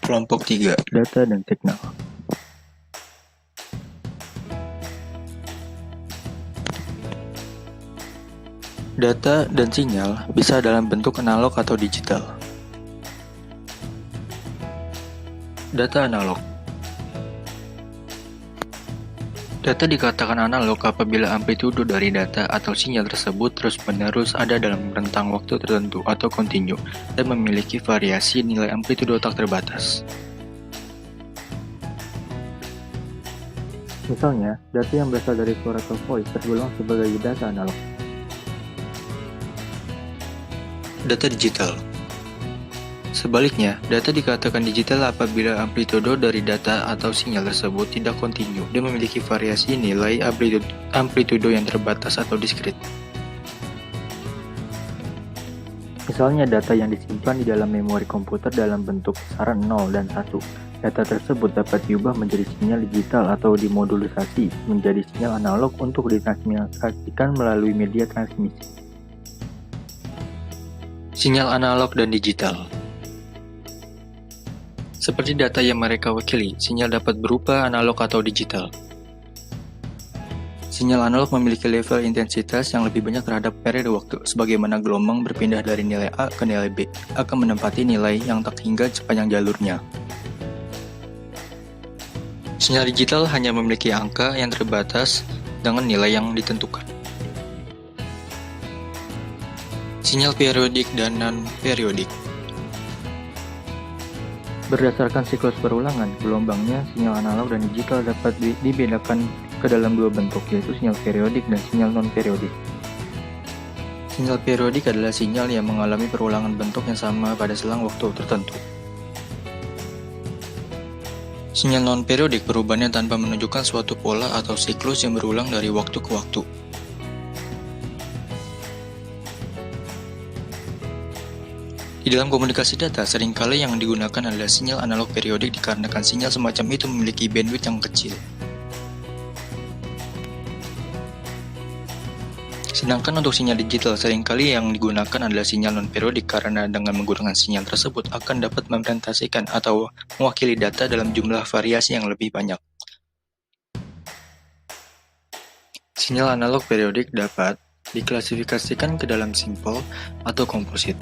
Kelompok 3. Data dan signal. Data dan sinyal bisa dalam bentuk analog atau digital. Data analog. Data dikatakan analog apabila amplitudo dari data atau sinyal tersebut terus-menerus ada dalam rentang waktu tertentu atau kontinu dan memiliki variasi nilai amplitudo tak terbatas. Misalnya, data yang berasal dari suara atau voice tergolong sebagai data analog. Data digital. Sebaliknya, data dikatakan digital apabila amplitudo dari data atau sinyal tersebut tidak kontinu dan memiliki variasi nilai amplitudo yang terbatas atau diskrit. Misalnya data yang disimpan di dalam memori komputer dalam bentuk besaran 0 dan 1. Data tersebut dapat diubah menjadi sinyal digital atau dimodulisasi menjadi sinyal analog untuk ditransmisikan melalui media transmisi. Sinyal analog dan digital. Seperti data yang mereka wakili, sinyal dapat berupa analog atau digital. Sinyal analog memiliki level intensitas yang lebih banyak terhadap periode waktu, sebagaimana gelombang berpindah dari nilai A ke nilai B, akan menempati nilai yang tak hingga sepanjang jalurnya. Sinyal digital hanya memiliki angka yang terbatas dengan nilai yang ditentukan. Sinyal periodik dan non-periodik. Berdasarkan siklus perulangan, gelombangnya, sinyal analog dan digital dapat dibedakan ke dalam dua bentuk, yaitu sinyal periodik dan sinyal non-periodik. Sinyal periodik adalah sinyal yang mengalami perulangan bentuk yang sama pada selang waktu tertentu. Sinyal non-periodik perubahannya tanpa menunjukkan suatu pola atau siklus yang berulang dari waktu ke waktu. Di dalam komunikasi data, seringkali yang digunakan adalah sinyal analog periodik dikarenakan sinyal semacam itu memiliki bandwidth yang kecil. Sedangkan untuk sinyal digital, seringkali yang digunakan adalah sinyal non-periodik karena dengan menggunakan sinyal tersebut akan dapat merepresentasikan atau mewakili data dalam jumlah variasi yang lebih banyak. Sinyal analog periodik dapat diklasifikasikan ke dalam simple atau komposit.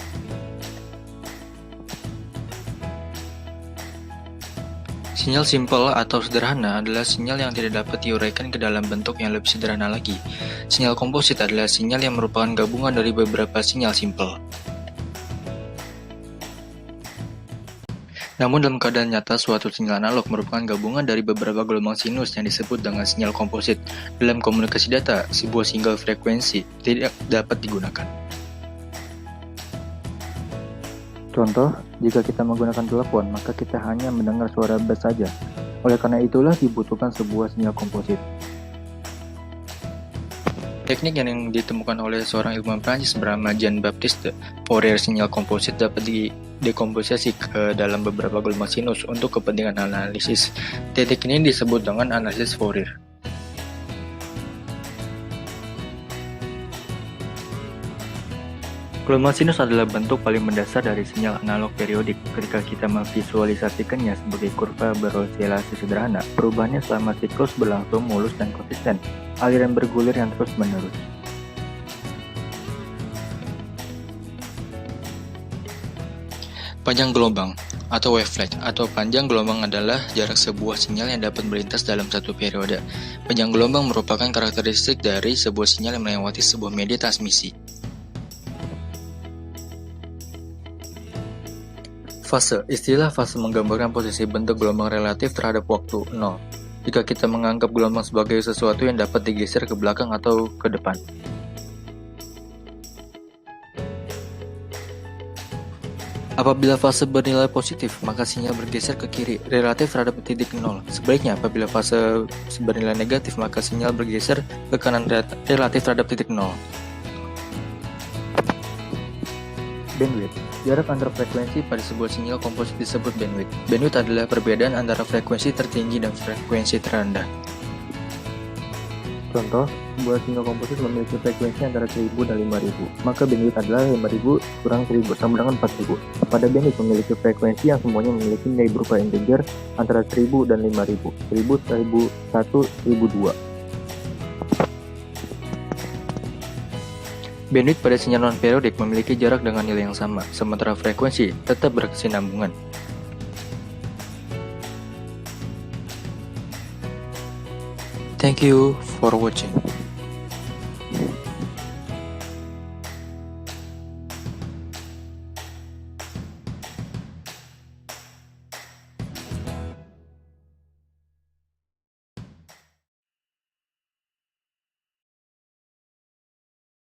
Sinyal simple atau sederhana adalah sinyal yang tidak dapat diuraikan ke dalam bentuk yang lebih sederhana lagi. Sinyal komposit adalah sinyal yang merupakan gabungan dari beberapa sinyal simple. Namun dalam keadaan nyata, suatu sinyal analog merupakan gabungan dari beberapa gelombang sinus yang disebut dengan sinyal komposit. Dalam komunikasi data, sebuah single frekuensi tidak dapat digunakan. Contoh, jika kita menggunakan telepon, maka kita hanya mendengar suara bass saja. Oleh karena itulah dibutuhkan sebuah sinyal komposit. Teknik yang ditemukan oleh seorang ilmuwan Prancis bernama Jean-Baptiste Fourier, sinyal komposit dapat didekomposisi ke dalam beberapa gelombang sinus untuk kepentingan analisis. Teknik ini disebut dengan analisis Fourier. Gelombang sinus adalah bentuk paling mendasar dari sinyal analog periodik. Ketika kita memvisualisasikannya sebagai kurva beroscilasi sederhana, perubahannya selama siklus berlangsung mulus dan konsisten, aliran bergulir yang terus-menerus. Panjang gelombang atau wavelength atau panjang gelombang adalah jarak sebuah sinyal yang dapat melintas dalam satu periode. Panjang gelombang merupakan karakteristik dari sebuah sinyal yang melewati sebuah media transmisi. Fase. Istilah fase menggambarkan posisi bentuk gelombang relatif terhadap waktu 0. Jika kita menganggap gelombang sebagai sesuatu yang dapat digeser ke belakang atau ke depan. Apabila fase bernilai positif, maka sinyal bergeser ke kiri, relatif terhadap titik 0. Sebaliknya, apabila fase bernilai negatif, maka sinyal bergeser ke kanan relatif terhadap titik 0. Bandwidth. Jarak antar frekuensi pada sebuah sinyal komposit disebut bandwidth. Bandwidth adalah perbedaan antara frekuensi tertinggi dan frekuensi terendah. Contoh, sebuah sinyal komposit memiliki frekuensi antara 1000 dan 5000, maka bandwidth adalah 5000 kurang 1000 sama dengan 4000. Pada bandwidth memiliki frekuensi yang semuanya memiliki nilai berupa integer antara 1000 dan 5000, 1000, 1001, 1002. Bandwidth pada sinyal non-periodik memiliki jarak dengan nilai yang sama, sementara frekuensi tetap berkesinambungan. Thank you for watching.